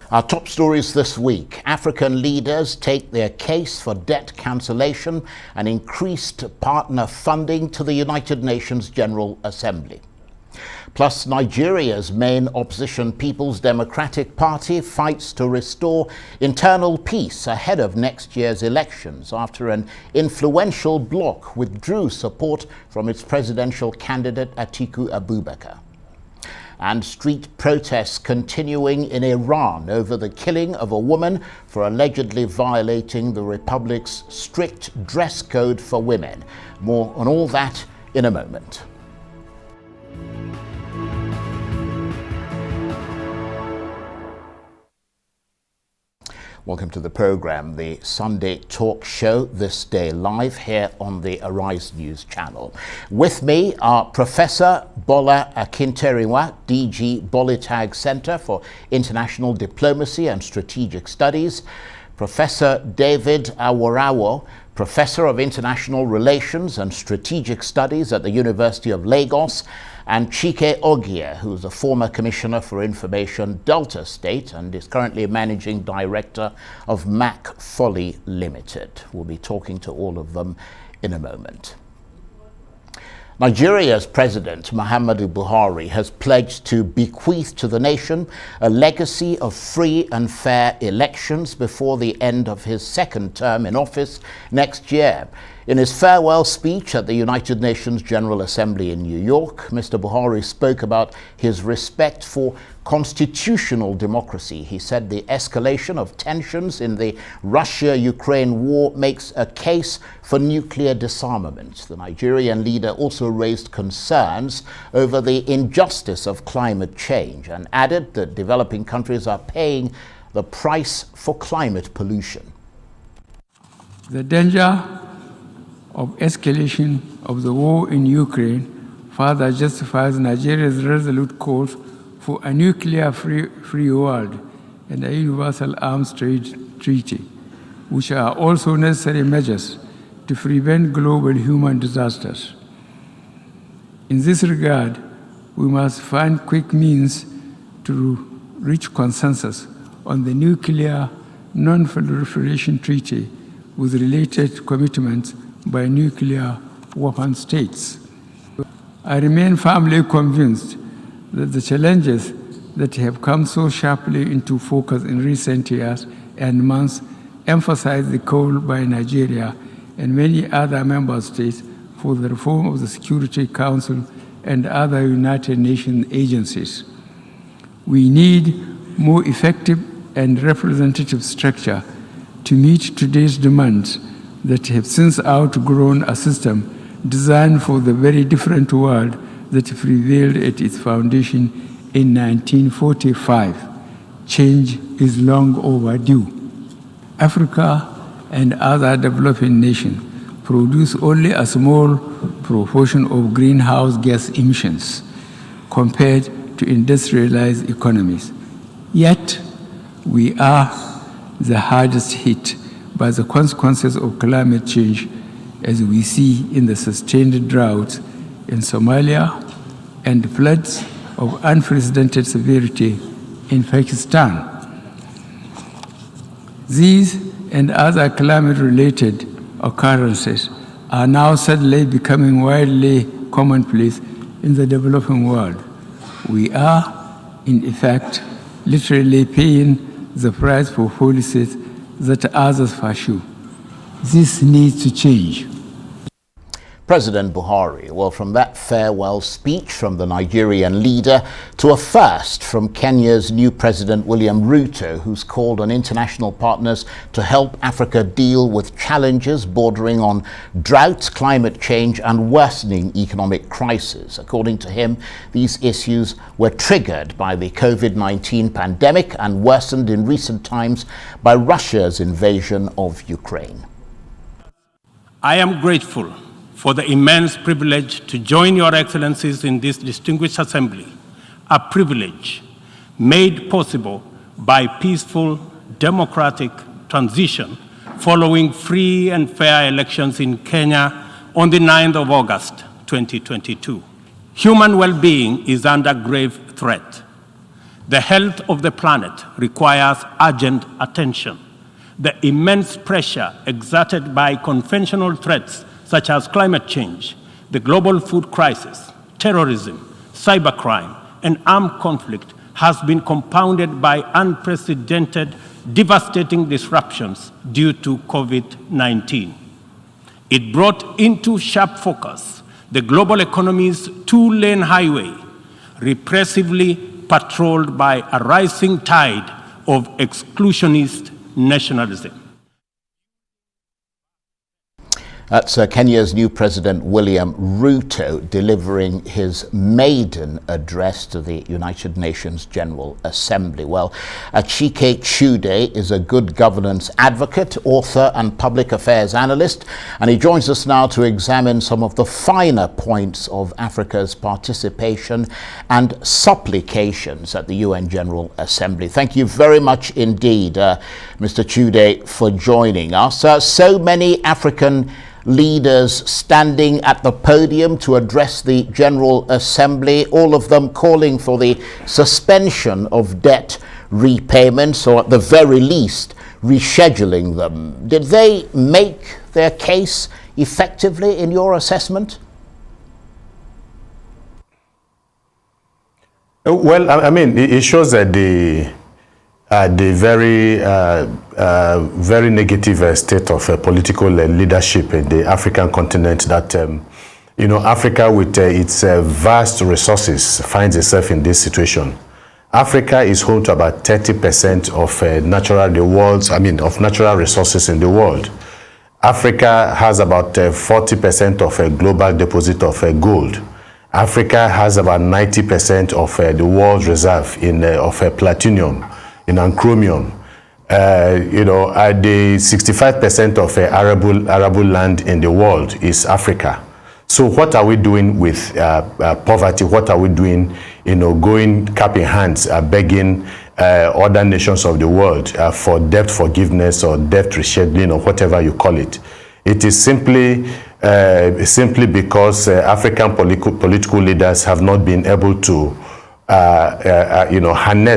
Our top stories this week. African leaders take their case for debt cancellation and increased partner funding to the United Nations General Assembly. Plus, Nigeria's main opposition People's Democratic Party fights to restore internal peace ahead of next year's elections after an influential bloc withdrew support from its presidential candidate Atiku Abubakar. And street protests continuing in Iran over the killing of a woman for allegedly violating the republic's strict dress code for women. More on all that in a moment. Welcome to the program, the Sunday talk show, this day live here on the Arise News channel. With me are Professor Bola Akinteriwa, DG Bolitag Center for International Diplomacy and Strategic Studies, Professor David Awarawo, Professor of International Relations and Strategic Studies at the University of Lagos, and Chike Ogie, who's a former Commissioner for Information, Delta State, and is currently Managing Director of Mac Folly Limited. We'll be talking to all of them in a moment. Nigeria's President Muhammadu Buhari has pledged to bequeath to the nation a legacy of free and fair elections before the end of his second term in office next year. In his farewell speech at the United Nations General Assembly in New York, Mr. Buhari spoke about his respect for constitutional democracy. He said the escalation of tensions in the Russia-Ukraine war makes a case for nuclear disarmament. The Nigerian leader also raised concerns over the injustice of climate change and added that developing countries are paying the price for climate pollution. The danger of escalation of the war in Ukraine further justifies Nigeria's resolute calls for a nuclear-free world and a universal arms trade treaty, which are also necessary measures to prevent global human disasters. In this regard, we must find quick means to reach consensus on the nuclear non-proliferation treaty with related commitments by nuclear weapon states. I remain firmly convinced that the challenges that have come so sharply into focus in recent years and months emphasize the call by Nigeria and many other member states for the reform of the Security Council and other United Nations agencies. We need more effective and representative structure to meet today's demands that have since outgrown a system designed for the very different world that prevailed at its foundation in 1945. Change is long overdue. Africa and other developing nations produce only a small proportion of greenhouse gas emissions compared to industrialized economies. Yet, we are the hardest hit by the consequences of climate change, as we see in the sustained droughts in Somalia and floods of unprecedented severity in Pakistan. These and other climate-related occurrences are now suddenly becoming widely commonplace in the developing world. We are, in effect, literally paying the price for policies that others pursue. This needs to change. President Buhari, well, from that farewell speech from the Nigerian leader to a first from Kenya's new President William Ruto, who's called on international partners to help Africa deal with challenges bordering on drought, climate change and worsening economic crisis. According to him, these issues were triggered by the COVID-19 pandemic and worsened in recent times by Russia's invasion of Ukraine. I am grateful for the immense privilege to join Your Excellencies in this distinguished assembly, a privilege made possible by peaceful, democratic transition following free and fair elections in Kenya on the 9th of August, 2022. Human well-being is under grave threat. The health of the planet requires urgent attention. The immense pressure exerted by conventional threats such as climate change, the global food crisis, terrorism, cybercrime, and armed conflict has been compounded by unprecedented, devastating disruptions due to COVID-19. It brought into sharp focus the global economy's two-lane highway, repressively patrolled by a rising tide of exclusionist nationalism. That's Kenya's new president, William Ruto, delivering his maiden address to the United Nations General Assembly. Well, Achuke Chude is a good governance advocate, author and public affairs analyst, and he joins us now to examine some of the finer points of Africa's participation and supplications at the UN General Assembly. Thank you very much indeed, Mr. Chude, for joining us. So many African leaders standing at the podium to address the General Assembly, all of them calling for the suspension of debt repayments, or at the very least rescheduling them. Did they make their case effectively in your assessment? Well, I mean, it shows that the very negative state of political leadership in the African continent, that Africa with its vast resources finds itself in this situation. Africa is home to about 30% of natural resources in the world. Africa has about 40% of a global deposit of gold. Africa has about 90% of the world's reserve of platinum and chromium. The 65% of arable land in the world is Africa. So what are we doing with poverty? What are we doing, going cap in hands, begging other nations of the world for debt forgiveness or debt rescheduling or whatever you call it? It is simply because African political leaders have not been able to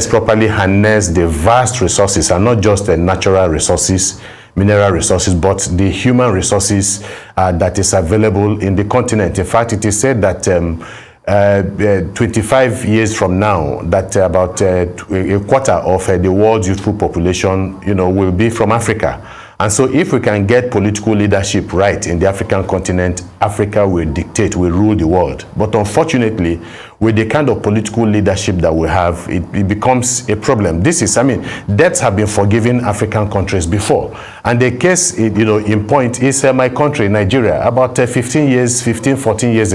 properly harness the vast resources, and not just the natural resources, mineral resources, but the human resources that is available in the continent. In fact, it is said that 25 years from now, that about a quarter of the world's youthful population, will be from Africa. And so if we can get political leadership right in the African continent, Africa will dictate, will rule the world. But unfortunately, with the kind of political leadership that we have, it becomes a problem. Debts have been forgiven African countries before. And the case, in point is my country, Nigeria. About 14 years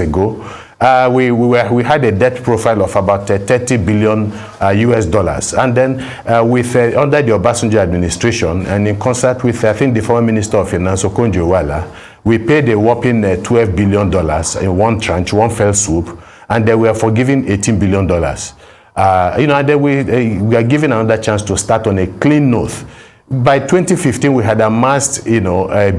ago, we had a debt profile of about 30 billion US dollars. And then under the Obasanjo administration, and in concert with, I think, the former Minister of Finance, Okonjo-Iweala, we paid a whopping $12 billion in one tranche, one fell swoop, and then we are forgiving $18 billion. And then we are given another chance to start on a clean note. By 2015, we had amassed, another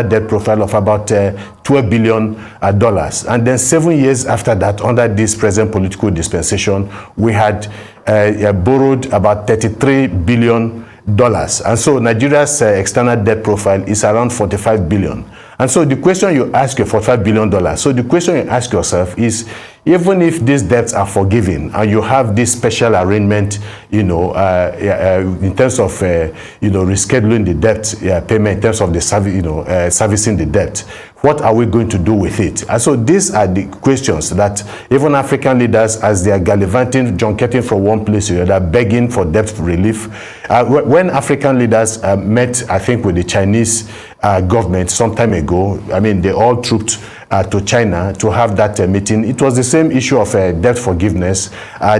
debt profile of about $12 billion. And then 7 years after that, under this present political dispensation, we had borrowed about $33 billion. And so Nigeria's external debt profile is around $45 billion. And so the question you ask, $45 billion. So the question you ask yourself is, even if these debts are forgiven and you have this special arrangement, in terms of, rescheduling the debt payment, in terms of the servicing the debt, what are we going to do with it? And so these are the questions that even African leaders, as they are gallivanting, junketing from one place to the other, begging for debt relief. When African leaders met, I think, with the Chinese government some time ago, they all trooped to China to have that meeting. It was the same issue of debt forgiveness.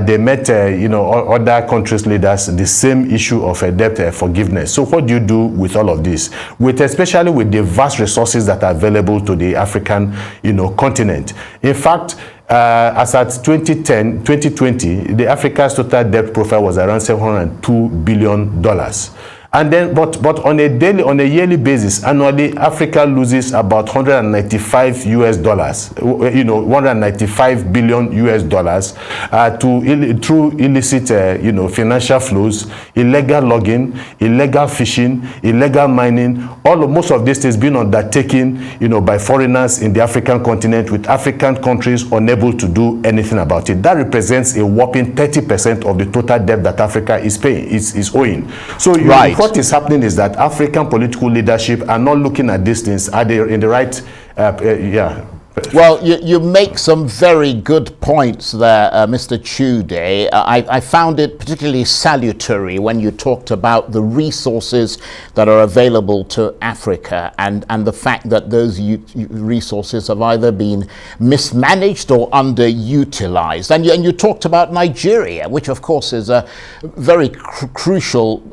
They met, other countries' leaders, the same issue of debt forgiveness. So what do you do with all of this? Especially with the vast resources that are available to the African, continent. In fact, as at 2020, the Africa's total debt profile was around $702 billion. And then, but on a yearly basis, annually, Africa loses about 195 US dollars, 195 billion US dollars through illicit, financial flows, illegal logging, illegal fishing, illegal mining. Most of this is being undertaken, by foreigners in the African continent, with African countries unable to do anything about it. That represents a whopping 30% of the total debt that Africa is paying, is owing. So right. What is happening is that African political leadership are not looking at these things. Are they in the right? Well, you make some very good points there, Mr. Chude. I found it particularly salutary when you talked about the resources that are available to Africa and the fact that those resources have either been mismanaged or underutilized. And you talked about Nigeria, which of course is a very crucial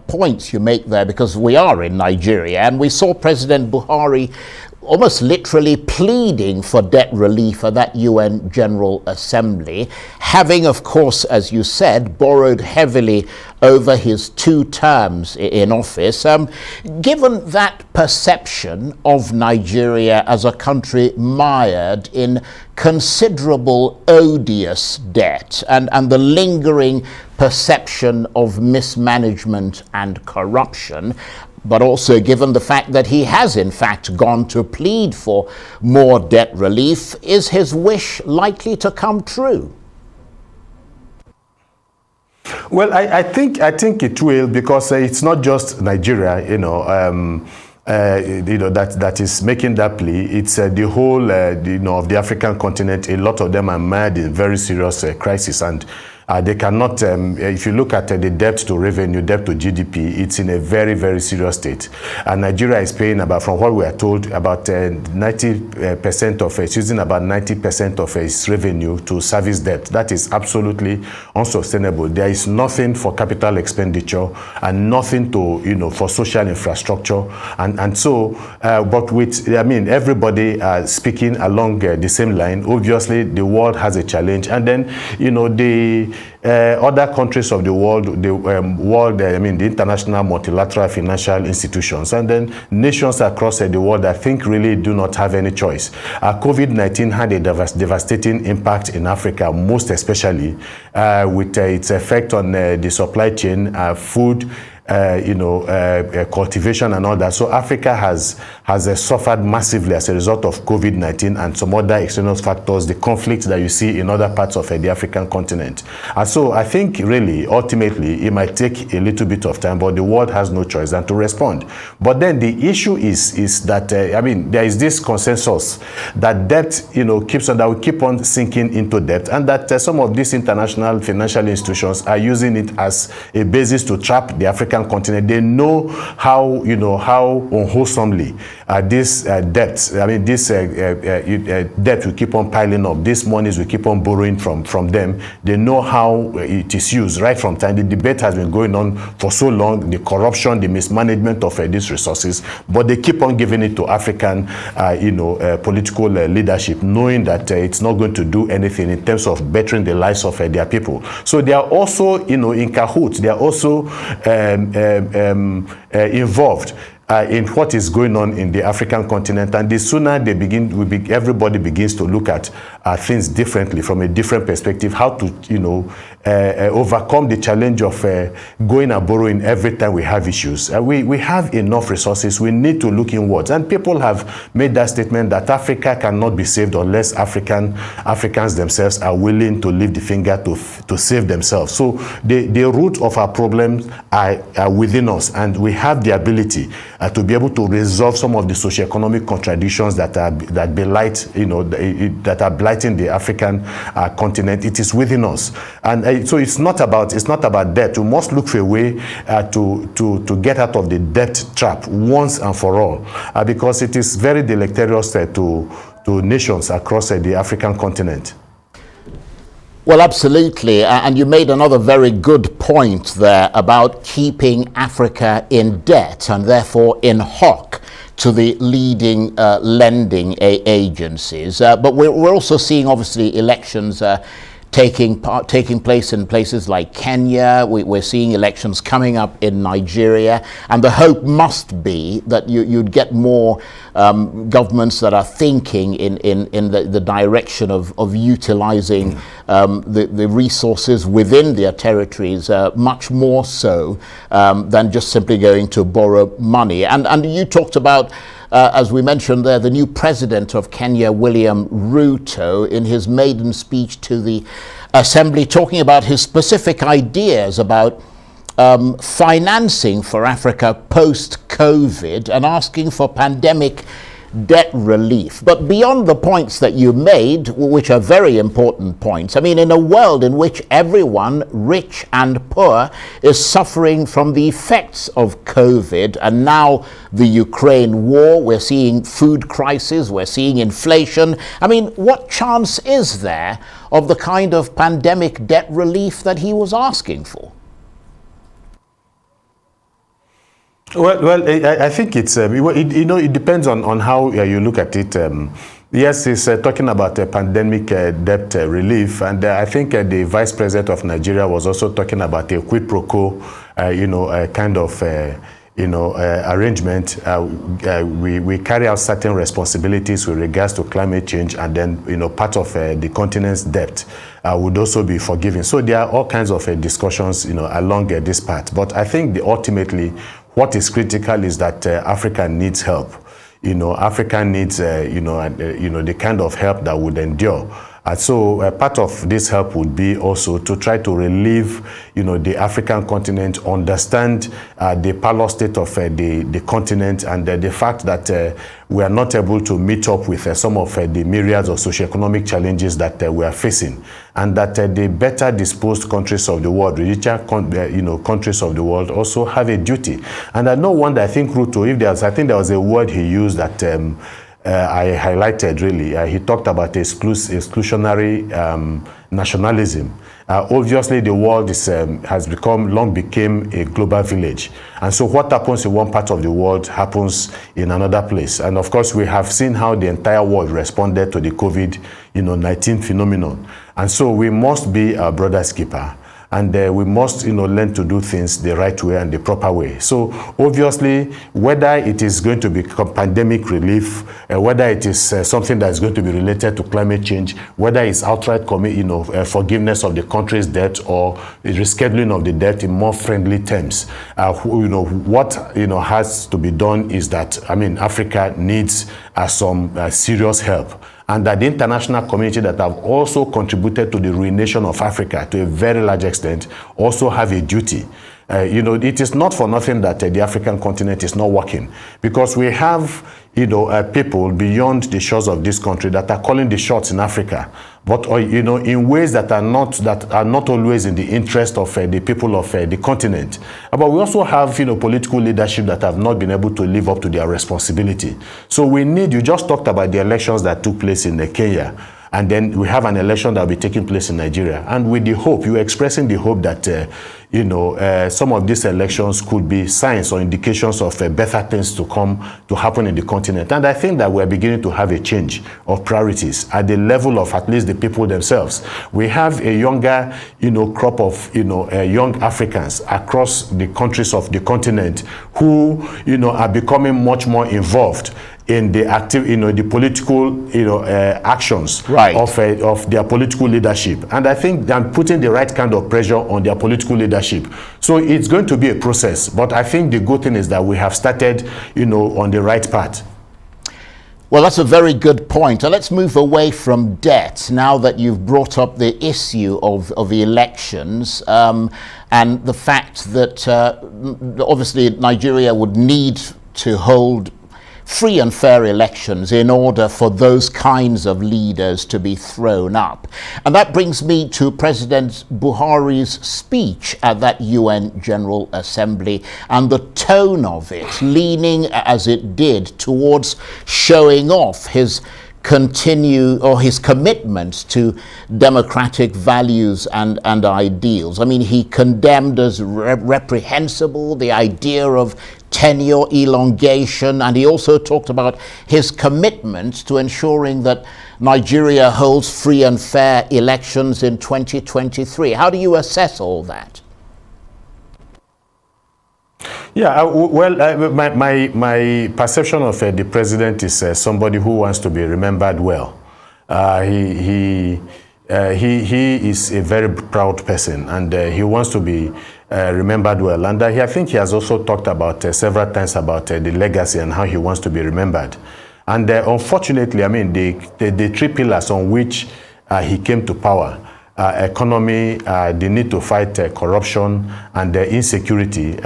point you make there, because we are in Nigeria, and we saw President Buhari almost literally pleading for debt relief at that UN General Assembly, having, of course, as you said, borrowed heavily over his 2 terms in office. Given that perception of Nigeria as a country mired in considerable odious debt and the lingering perception of mismanagement and corruption, but also given the fact that he has in fact gone to plead for more debt relief, is his wish likely to come true? Well, I think it will, because it's not just Nigeria, that is making that plea. It's the whole, of the African continent. A lot of them are mired in very serious crisis, and they cannot, if you look at the debt to revenue, debt to GDP, it's in a very, very serious state. And Nigeria is paying about, from what we are told, about 90% of it's using about 90% of its revenue to service debt. That is absolutely unsustainable. There is nothing for capital expenditure and nothing to, for social infrastructure. And so, but with, everybody speaking along the same line. Obviously, the world has a challenge. And then, the other countries of the world, the international multilateral financial institutions, and then nations across the world, I think really do not have any choice. COVID-19 had a devastating impact in Africa, most especially with its effect on the supply chain, food, cultivation and all that. So Africa has suffered massively as a result of COVID-19 and some other external factors, the conflicts that you see in other parts of the African continent. And so I think really, ultimately, it might take a little bit of time, but the world has no choice than to respond. But then the issue is that, there is this consensus that debt, that will keep on sinking into debt, and that some of these international financial institutions are using it as a basis to trap the African continent. They know how unwholesomely this debt will keep on piling up. These monies will keep on borrowing from them. They know how it is used right from time. The debate has been going on for so long, the corruption, the mismanagement of these resources, but they keep on giving it to African political leadership, knowing that it's not going to do anything in terms of bettering the lives of their people. So they are also in cahoots. They are also involved in what is going on in the African continent, and the sooner everybody begins to look at things differently, from a different perspective, how to overcome the challenge of going and borrowing every time we have issues. We have enough resources. We need to look inwards, and people have made that statement that Africa cannot be saved unless Africans themselves are willing to lift the finger to save themselves. So the root of our problems are within us, and we have the ability to be able to resolve some of the socioeconomic contradictions that blight, that are blighting the African continent. It is within us, and so it's not about debt. We must look for a way to get out of the debt trap once and for all, because it is very deleterious to nations across the African continent. Well, absolutely. And you made another very good point there about keeping Africa in debt and therefore in hock to the leading lending agencies. But we're also seeing, obviously, elections taking place in places like Kenya. We're seeing elections coming up in Nigeria, and the hope must be that you'd get more governments that are thinking in the direction of utilizing the resources within their territories much more so than just simply going to borrow money. And you talked about, as we mentioned there, the new president of Kenya, William Ruto, in his maiden speech to the Assembly, talking about his specific ideas about financing for Africa post-COVID and asking for pandemic debt relief. But beyond the points that you made, which are very important points, I mean, in a world in which everyone, rich and poor, is suffering from the effects of COVID, and now the Ukraine war, we're seeing food crisis, we're seeing inflation. I mean, what chance is there of the kind of pandemic debt relief that he was asking for? Well, I think it's, it depends on how you look at it. Yes, he's talking about pandemic debt relief, and I think the Vice President of Nigeria was also talking about a quid pro quo, kind of, arrangement. We carry out certain responsibilities with regards to climate change, and then, part of the continent's debt would also be forgiven. So there are all kinds of discussions, along this path. But I think ultimately, what is critical is that Africa needs help. Africa needs, the kind of help that would endure. And so part of this help would be also to try to relieve, the African continent, understand the parlor state of the continent, and the fact that we are not able to meet up with some of the myriads of socioeconomic challenges that we are facing, and that the better disposed countries of the world, richer countries of the world, also have a duty. And I know one that I think Ruto, I think there was a word he used that I highlighted really. He talked about exclusionary nationalism. Obviously, the world has long became a global village. And so what happens in one part of the world happens in another place. And of course, we have seen how the entire world responded to the COVID-19 phenomenon. And so we must be our brother's keeper. And we must, learn to do things the right way and the proper way. So obviously, whether it is going to be pandemic relief, whether it is something that is going to be related to climate change, whether it's outright forgiveness of the country's debt or the rescheduling of the debt in more friendly terms, what has to be done is that Africa needs some serious help. And that the international community that have also contributed to the ruination of Africa to a very large extent also have a duty. It is not for nothing that the African continent is not working, because we have, people beyond the shores of this country that are calling the shots in Africa, but in ways that are not always in the interest of the people of the continent. But we also have, political leadership that have not been able to live up to their responsibility. So you just talked about the elections that took place in Kenya. And then we have an election that will be taking place in Nigeria. And with the hope, you're expressing the hope that, some of these elections could be signs or indications of better things to happen in the continent. And I think that we're beginning to have a change of priorities at the level of at least the people themselves. We have a younger, crop of, young Africans across the countries of the continent who, are becoming much more involved in the the political, actions of their political leadership. And I think I'm putting the right kind of pressure on their political leadership. So it's going to be a process, but I think the good thing is that we have started, on the right path. Well, that's a very good point. Let's move away from debt now that you've brought up the issue of the elections and the fact that obviously Nigeria would need to hold free and fair elections in order for those kinds of leaders to be thrown up. And that brings me to President Buhari's speech at that UN General Assembly and the tone of it, leaning as it did towards showing off his commitment to democratic values and ideals. I mean, he condemned as reprehensible the idea of tenure elongation, and he also talked about his commitment to ensuring that Nigeria holds free and fair elections in 2023. How do you assess all that? Yeah, my perception of the president is somebody who wants to be remembered well. He is a very proud person, and he wants to be remembered well. And I think he has also talked about several times about the legacy and how he wants to be remembered. And unfortunately, I mean, the three pillars on which he came to power, economy, the need to fight corruption and insecurity,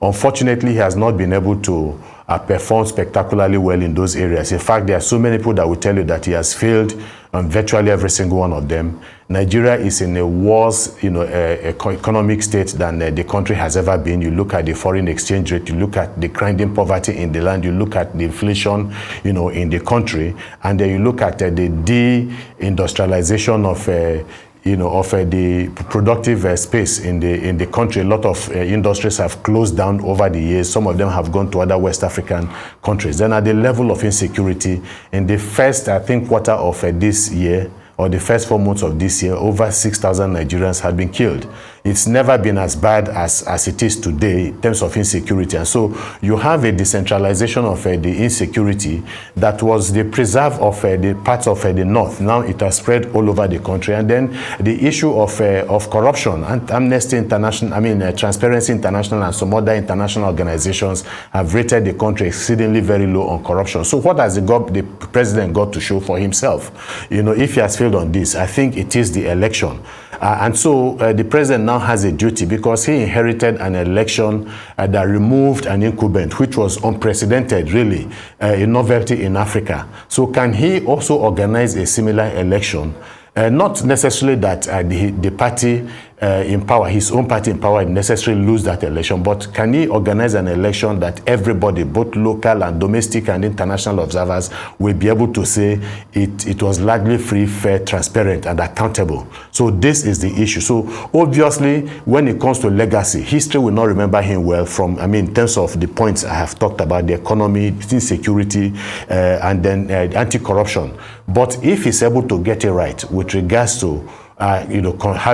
unfortunately, he has not been able to perform spectacularly well in those areas. In fact, there are so many people that will tell you that he has failed on virtually every single one of them. Nigeria is in a worse, economic state than the country has ever been. You look at the foreign exchange rate, you look at the grinding poverty in the land, you look at the inflation, in the country, and then you look at the deindustrialization of the productive space in the country. A lot of industries have closed down over the years. Some of them have gone to other West African countries. Then at the level of insecurity, in the first, I think, quarter of this year, or the first 4 months of this year, over 6,000 Nigerians had been killed. It's never been as bad as it is today in terms of insecurity. And so you have a decentralization of the insecurity that was the preserve of the parts of the north. Now it has spread all over the country. And then the issue of corruption, and Amnesty International, Transparency International and some other international organizations have rated the country exceedingly very low on corruption. So what has the president got to show for himself? If he has failed on this, I think it is the election. And so the president now has a duty, because he inherited an election that removed an incumbent, which was unprecedented, really, a novelty in Africa. So can he also organize a similar election? Not necessarily that the party in power, his own party in power, necessarily lose that election, but can he organize an election that everybody, both local and domestic and international observers, will be able to say it was largely free, fair, transparent, and accountable? So this is the issue. So obviously, when it comes to legacy, history will not remember him well in terms of the points I have talked about, the economy, insecurity, and then anti-corruption. But if he's able to get it right with regards to ensuring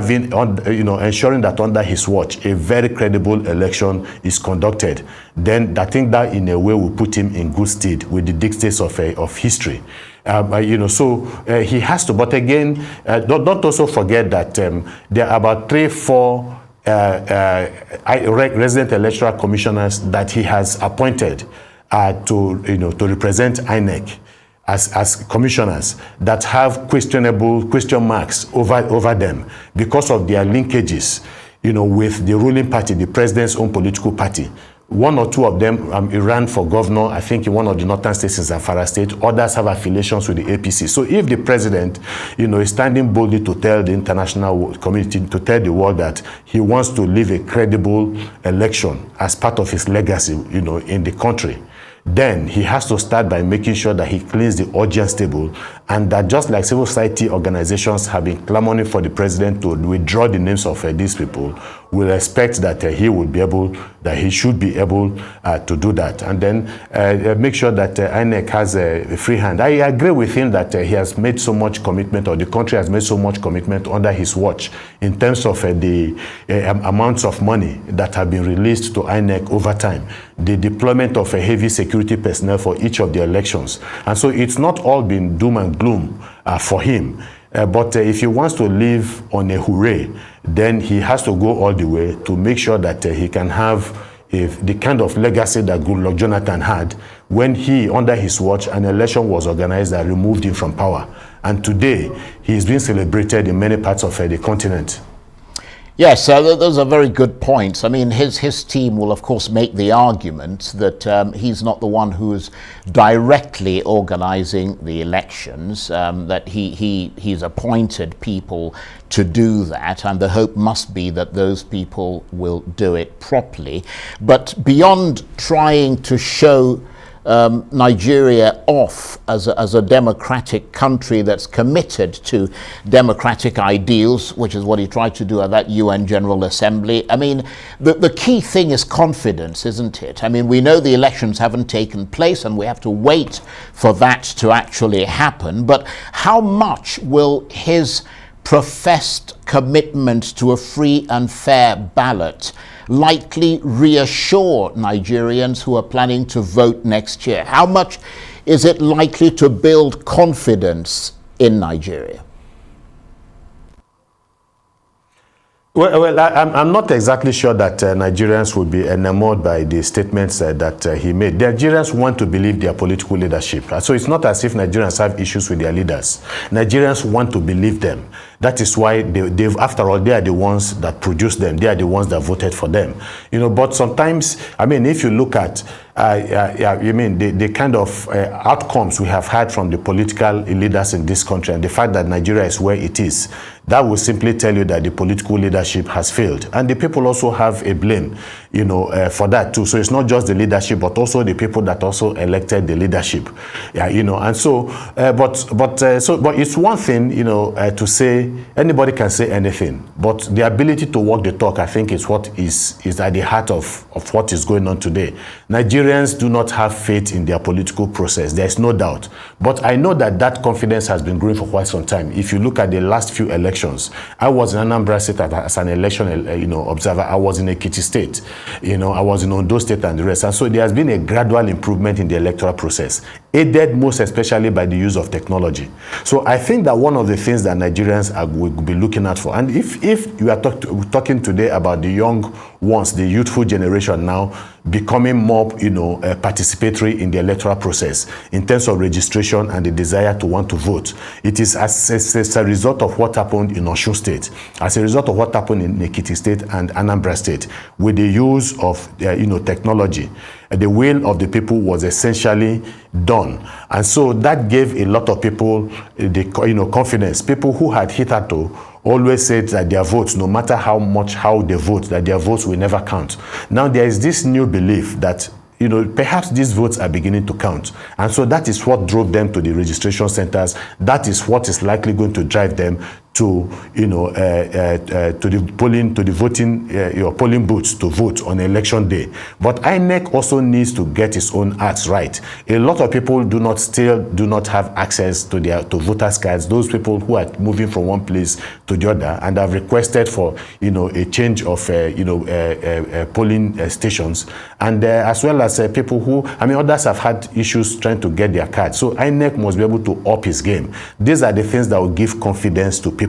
that under his watch a very credible election is conducted, then I think that in a way will put him in good stead with the dictates of history. So he has to. But again, don't also forget that there are about 3-4 resident electoral commissioners that he has appointed to represent INEC as commissioners that have question marks over them because of their linkages, with the ruling party, the president's own political party. 1 or 2 of them ran for governor, I think, in one of the northern states in Zamfara state. Others have affiliations with the APC. So if the president, is standing boldly to tell the international community, to tell the world that he wants to live a credible election as part of his legacy, in the country, then he has to start by making sure that he cleans the audience table, and that just like civil society organizations have been clamoring for the president to withdraw the names of these people, we'll expect that he should be able to do that, and then make sure that INEC has a free hand. I agree with him that he has made so much commitment, or the country has made so much commitment under his watch in terms of the amounts of money that have been released to INEC over time, the deployment of a heavy security personnel for each of the elections. And so it's not all been doom and gloom for him. But if he wants to live on a hooray, then he has to go all the way to make sure that he can have the kind of legacy that Goodluck Jonathan had when he, under his watch, an election was organized that removed him from power. And today, he is being celebrated in many parts of the continent. Yes, those are very good points. I mean, his team will, of course, make the argument that he's not the one who's directly organizing the elections, that he's appointed people to do that, and the hope must be that those people will do it properly. But beyond trying to show Nigeria off as a democratic country that's committed to democratic ideals, which is what he tried to do at that UN General Assembly. I mean, the key thing is confidence, isn't it? I mean, we know the elections haven't taken place and we have to wait for that to actually happen, but how much will his professed commitment to a free and fair ballot likely reassure Nigerians who are planning to vote next year? How much is it likely to build confidence in Nigeria? Well, I'm not exactly sure that Nigerians will be enamored by the statements that he made. Nigerians want to believe their political leadership. So it's not as if Nigerians have issues with their leaders. Nigerians want to believe them. That is why they've, after all, they are the ones that produced them. They are the ones that voted for them. You know, but sometimes, I mean, if you look at the kind of outcomes we have had from the political leaders in this country and the fact that Nigeria is where it is, that will simply tell you that the political leadership has failed. And the people also have a blame, you know, for that too. So it's not just the leadership, but also the people that also elected the leadership. Yeah, you know, and so, but it's one thing, you know, to say anybody can say anything, but the ability to walk the talk, I think, is what is at the heart of what is going on today. Nigerians do not have faith in their political process. There is no doubt. But I know that that confidence has been growing for quite some time. If you look at the last few elections, I was in Anambra State as an election, observer. I was in Ekiti State, you know, I was in Ondo State and the rest. And so there has been a gradual improvement in the electoral process, aided most especially by the use of technology. So I think that one of the things that Nigerians will be looking at for, and if you are talking today about the young ones, the youthful generation now becoming more, participatory in the electoral process in terms of registration and the desire to want to vote, it is as a result of what happened in Osun State, as a result of what happened in Ekiti State and Anambra State, with the use of technology. The will of the people was essentially done, and so that gave a lot of people the confidence. People who had hitherto always said that their votes, no matter how they vote, that their votes will never count. Now there is this new belief that perhaps these votes are beginning to count. And so that is what drove them to the registration centers. That is what is likely going to drive them to the polling booths to vote on election day. But INEC also needs to get its own acts right. A lot of people do not have access to voters' cards. Those people who are moving from one place to the other and have requested for a change of polling stations, and as well as people who others have had issues trying to get their cards. So INEC must be able to up his game. These are the things that will give confidence to people.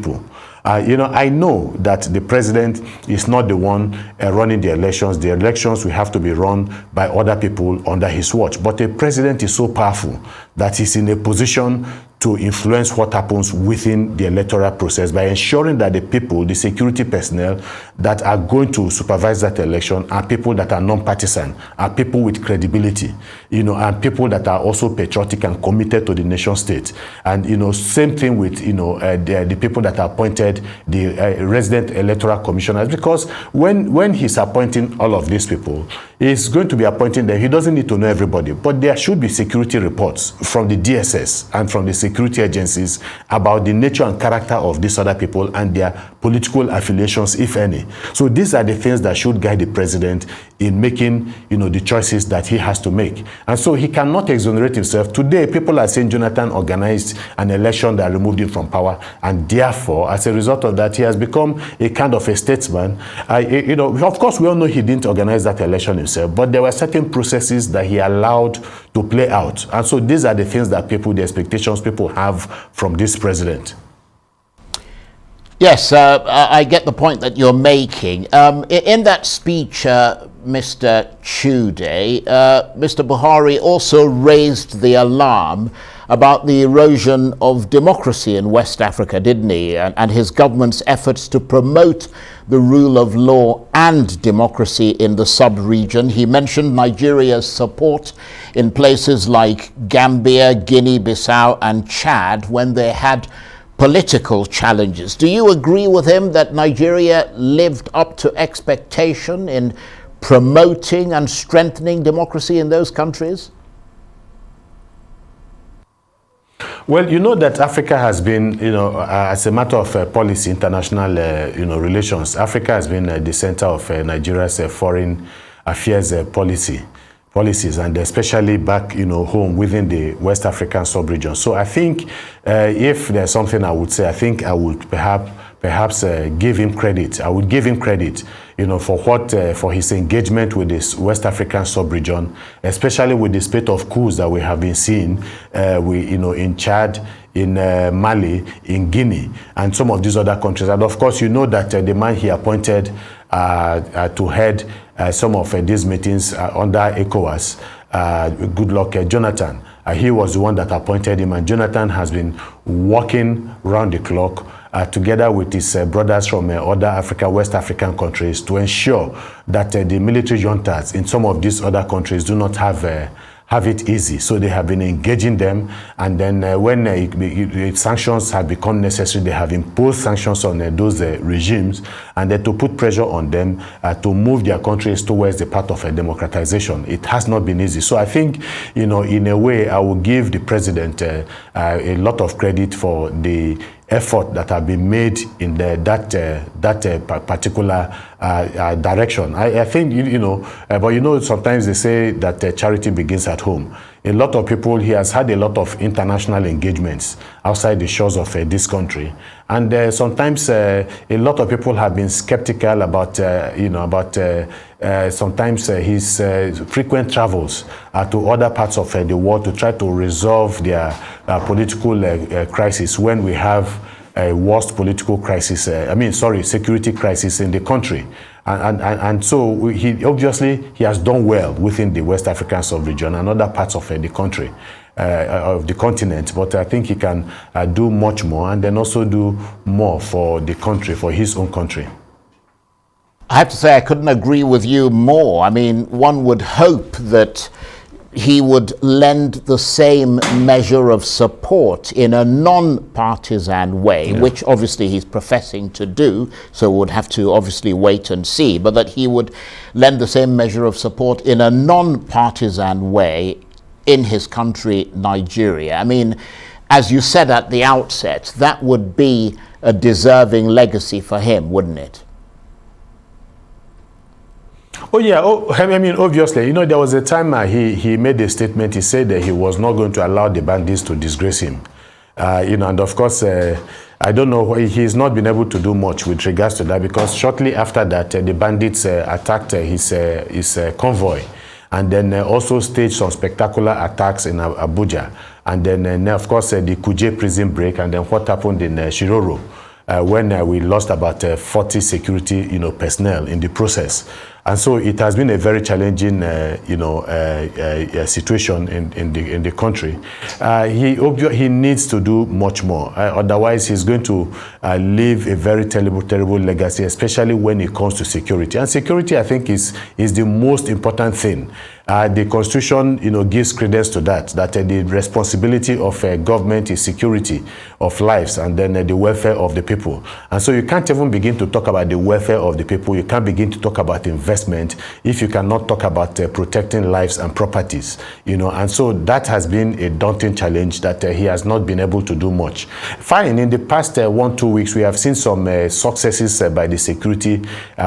I know that the president is not the one running the elections. The elections will have to be run by other people under his watch. But a president is so powerful that he's in a position to influence what happens within the electoral process by ensuring that the people, the security personnel that are going to supervise that election are people that are non-partisan, are people with credibility, and people that are also patriotic and committed to the nation state. And, same thing with, the people that are appointed, the resident electoral commissioners, because when he's appointing all of these people, he's going to be appointing them. He doesn't need to know everybody, but there should be security reports from the DSS and from the security agencies about the nature and character of these other people and their political affiliations, if any. So these are the things that should guide the president in making, the choices that he has to make. And so he cannot exonerate himself. Today, people are saying Jonathan organized an election that removed him from power, and therefore, as a result of that, he has become a kind of a statesman. Of course, we all know he didn't organize that election himself, but there were certain processes that he allowed to play out. And so these are the things that the expectations people have from this president. Yes, I get the point that you're making. In that speech, Mr. Chude, Mr. Buhari also raised the alarm about the erosion of democracy in West Africa, didn't he? And his government's efforts to promote the rule of law and democracy in the sub-region. He mentioned Nigeria's support in places like Gambia, Guinea-Bissau, and Chad when they had political challenges. Do you agree with him that Nigeria lived up to expectation in promoting and strengthening democracy in those countries? Well, you know that Africa has been, as a matter of policy, international, relations, Africa has been the center of Nigeria's foreign affairs policies, and especially back, home within the West African sub-region. So I think if there's something I would say, I think I would perhaps give him credit. I would give him credit, for his engagement with this West African sub-region, especially with the spate of coups that we have been seeing, in Chad, in Mali, in Guinea, and some of these other countries. And of course, you know that the man he appointed to head some of these meetings under ECOWAS, Goodluck Jonathan. He was the one that appointed him, and Jonathan has been working round the clock together with his brothers from other West African countries to ensure that the military juntas in some of these other countries do not have it easy. So they have been engaging them, and then when sanctions have become necessary, they have imposed sanctions on those regimes, and then to put pressure on them to move their countries towards the path of democratization. It has not been easy. So I think, in a way, I will give the president a lot of credit for the effort that have been made in that particular direction. I think, but sometimes they say that charity begins at home. A lot of people, he has had a lot of international engagements outside the shores of this country. And sometimes a lot of people have been skeptical about, sometimes his frequent travels to other parts of the world to try to resolve their political crisis when we have a worst political crisis, security crisis in the country. And so he has done well within the West African sub-region and other parts of the country, of the continent. But I think he can do much more, and then also do more for the country, for his own country. I have to say I couldn't agree with you more. I mean, one would hope that he would lend the same measure of support in a non-partisan way, which obviously he's professing to do, so would have to obviously wait and see, but that he would lend the same measure of support in a non-partisan way in his country, Nigeria. I mean, as you said at the outset, that would be a deserving legacy for him, wouldn't it? Oh yeah, obviously, there was a time he made a statement. He said that he was not going to allow the bandits to disgrace him. And of course, I don't know why he's not been able to do much with regards to that, because shortly after that, the bandits attacked his convoy, and then also staged some spectacular attacks in Abuja. And then, of course, the Kuje prison break, and then what happened in Shiroro, when we lost about 40 security, personnel in the process. And so it has been a very challenging, situation in the country. He needs to do much more. Otherwise, he's going to leave a very terrible legacy, especially when it comes to security. And security, I think, is the most important thing. The Constitution, gives credence to that the responsibility of government is security of lives, and then the welfare of the people. And so you can't even begin to talk about the welfare of the people. You can't begin to talk about investment if you cannot talk about protecting lives and properties. And so that has been a daunting challenge that he has not been able to do much. Fine, in the past 1-2 weeks, we have seen some successes by the security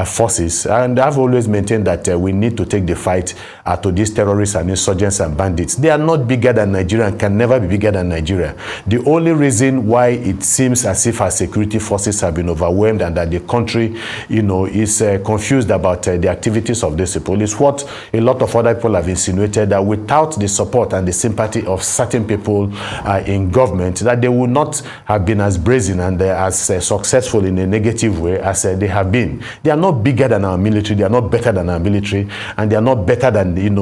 forces, and I've always maintained that we need to take the fight to these terrorists and insurgents and bandits. They are not bigger than Nigeria and can never be bigger than Nigeria. The only reason why it seems as if our security forces have been overwhelmed and that the country, is confused about the activities of these people is what a lot of other people have insinuated, that without the support and the sympathy of certain people in government, that they would not have been as brazen and as successful in a negative way as they have been. They are not bigger than our military. They are not better than our military, and they are not better than,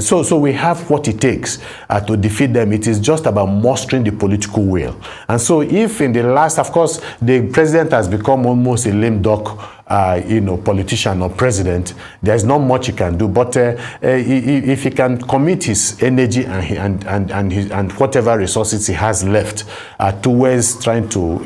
so we have what it takes to defeat them. It is just about mustering the political will. And so if in the last, of course, the president has become almost a lame duck politician or president, there's not much he can do. But if he can commit his energy and whatever resources he has left towards trying to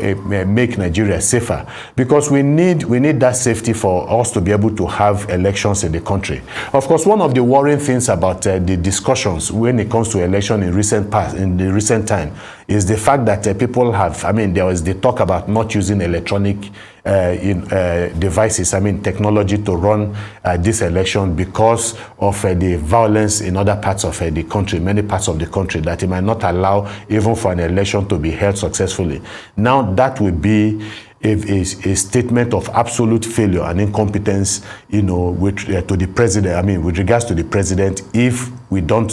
make Nigeria safer, because we need that safety for us to be able to have elections in the country. Of course, one of the worrying things about the discussions when it comes to election in the recent time is the fact that people have, there was the talk about not using electronic devices, technology to run this election because of the violence in other parts of the country, many parts of the country, that it might not allow even for an election to be held successfully. Now that will be a statement of absolute failure and incompetence, to the president. With regards to the president, if we don't,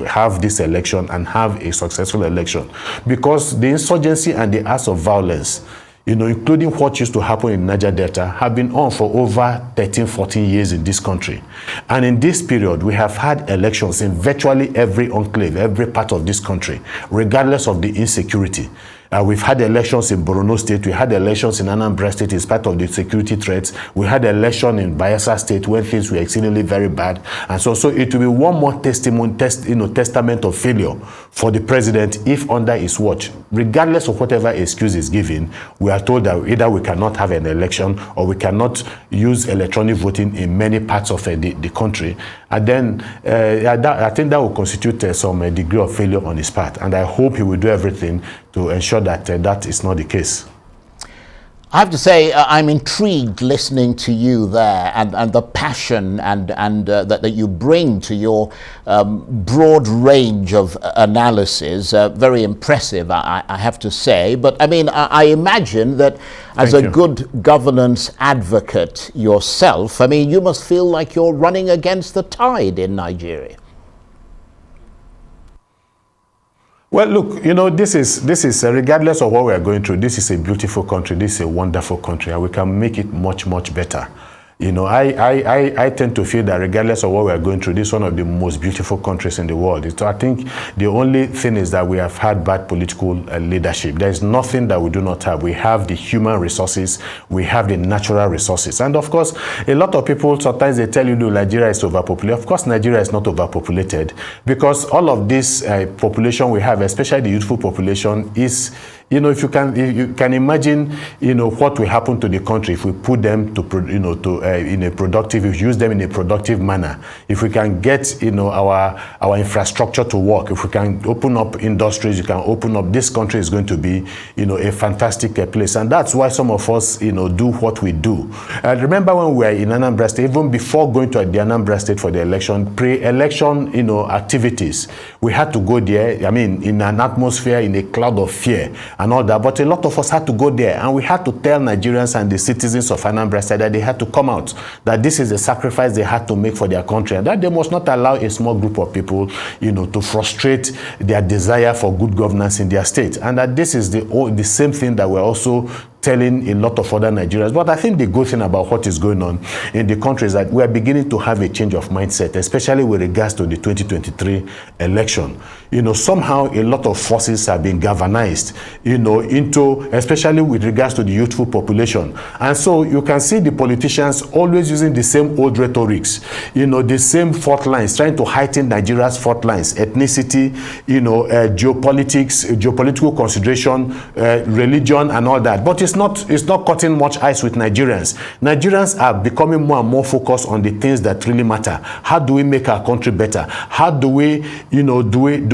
have this election and have a successful election, because the insurgency and the acts of violence, including what used to happen in Niger Delta, have been on for over 13, 14 years in this country. And in this period, we have had elections in virtually every enclave, every part of this country, regardless of the insecurity. We've had elections in Borno State, we had elections in Anambra State in spite of the security threats. We had election in Bayelsa State when things were exceedingly very bad. And so it will be one more testament of failure for the president if under his watch, regardless of whatever excuse is given, we are told that either we cannot have an election or we cannot use electronic voting in many parts of the country. And then I think that will constitute some degree of failure on his part. And I hope he will do everything to ensure that that is not the case. I have to say, I'm intrigued listening to you there, and the passion and that you bring to your broad range of analysis. Very impressive, I have to say. But I imagine that as a good governance advocate yourself, you must feel like you're running against the tide in Nigeria. Well, look, this is regardless of what we are going through, this is a beautiful country, this is a wonderful country, and we can make it much, much better. I tend to feel that regardless of what we are going through, this is one of the most beautiful countries in the world. So I think the only thing is that we have had bad political leadership. There's nothing that we do not have. We have the human resources, we have the natural resources. And of course, a lot of people, sometimes they tell you, no, Nigeria is overpopulated. Of course, Nigeria is not overpopulated, because all of this population we have, especially the youthful population, is, if you can imagine, what will happen to the country if we put them if we use them in a productive manner. If we can get, our infrastructure to work, if we can open up industries, you can open up, this country is going to be, a fantastic place. And that's why some of us, do what we do. Remember when we were in Anambra State, even before going to the Anambra State for the election, pre-election, activities, we had to go there, in an atmosphere, in a cloud of fear and all that. But a lot of us had to go there, and we had to tell Nigerians and the citizens of Anambra State that they had to come out, that this is a sacrifice they had to make for their country, and that they must not allow a small group of people, to frustrate their desire for good governance in their state. And that this is the same thing that we're also telling a lot of other Nigerians. But I think the good thing about what is going on in the country is that we are beginning to have a change of mindset, especially with regards to the 2023 election. Somehow a lot of forces have been galvanized, into, especially with regards to the youthful population. And so you can see the politicians always using the same old rhetorics, the same fault lines, trying to heighten Nigeria's fault lines, ethnicity, geopolitics, geopolitical consideration, religion and all that. But it's not cutting much ice with Nigerians. Nigerians are becoming more and more focused on the things that really matter. How do we make our country better? How do we, do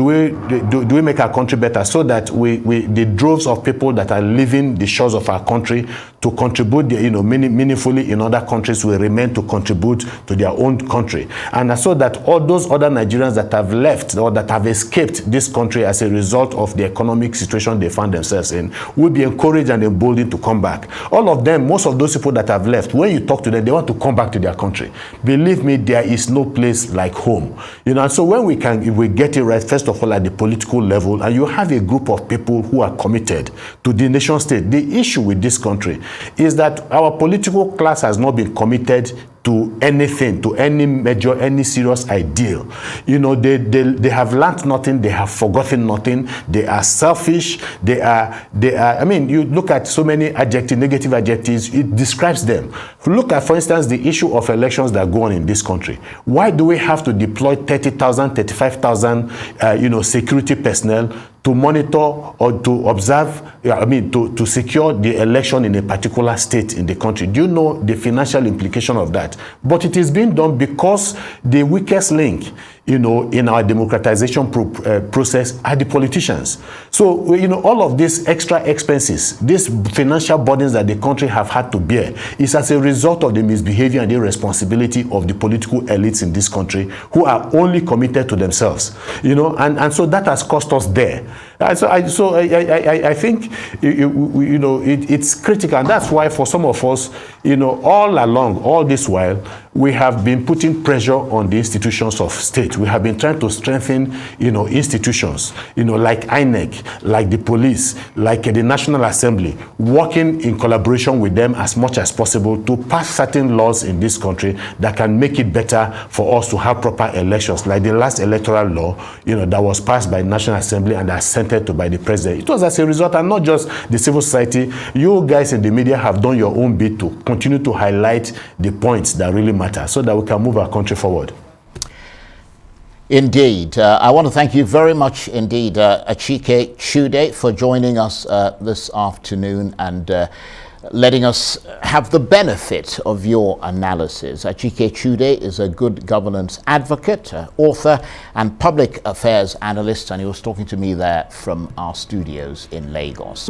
we make our country better so that the droves of people that are leaving the shores of our country to contribute, meaningfully in other countries will remain to contribute to their own country. And so that all those other Nigerians that have left or that have escaped this country as a result of the economic situation they found themselves in will be encouraged and emboldened to come back. All of them, most of those people that have left, when you talk to them, they want to come back to their country. Believe me, there is no place like home. And so when if we get it right, first of all, at the political level, and you have a group of people who are committed to the nation state. The issue with this country is that our political class has not been committed to anything, to any major, any serious ideal. You know, they have learned nothing, they have forgotten nothing, they are selfish, they are, I mean, you look at so many adjectives, negative adjectives, it describes them. Look at, for instance, the issue of elections that go on in this country. Why do we have to deploy 30,000, 35,000, you know, security personnel to monitor or to observe, I mean, to secure the election in a particular state in the country? Do you know the financial implication of that? But it is being done because the weakest link, you know, in our democratization process are the politicians. So, you know, all of these extra expenses, these financial burdens that the country have had to bear is as a result of the misbehavior and irresponsibility of the political elites in this country who are only committed to themselves, you know, and so that has cost us there. So I think, you know, it's critical, and that's why for some of us, you know, all along, all this while, we have been putting pressure on the institutions of state. We have been trying to strengthen, you know, institutions, you know, like INEC, like the police, like the National Assembly, working in collaboration with them as much as possible to pass certain laws in this country that can make it better for us to have proper elections, like the last electoral law, you know, that was passed by the National Assembly and assented to by the president. It was as a result, and not just the civil society. You guys in the media have done your own bit to continue to highlight the points that really matter so that we can move our country forward. Indeed. I want to thank you very much indeed, Achuke Chude, for joining us this afternoon and letting us have the benefit of your analysis. Achuke Chude is a good governance advocate, author and public affairs analyst, and he was talking to me there from our studios in Lagos.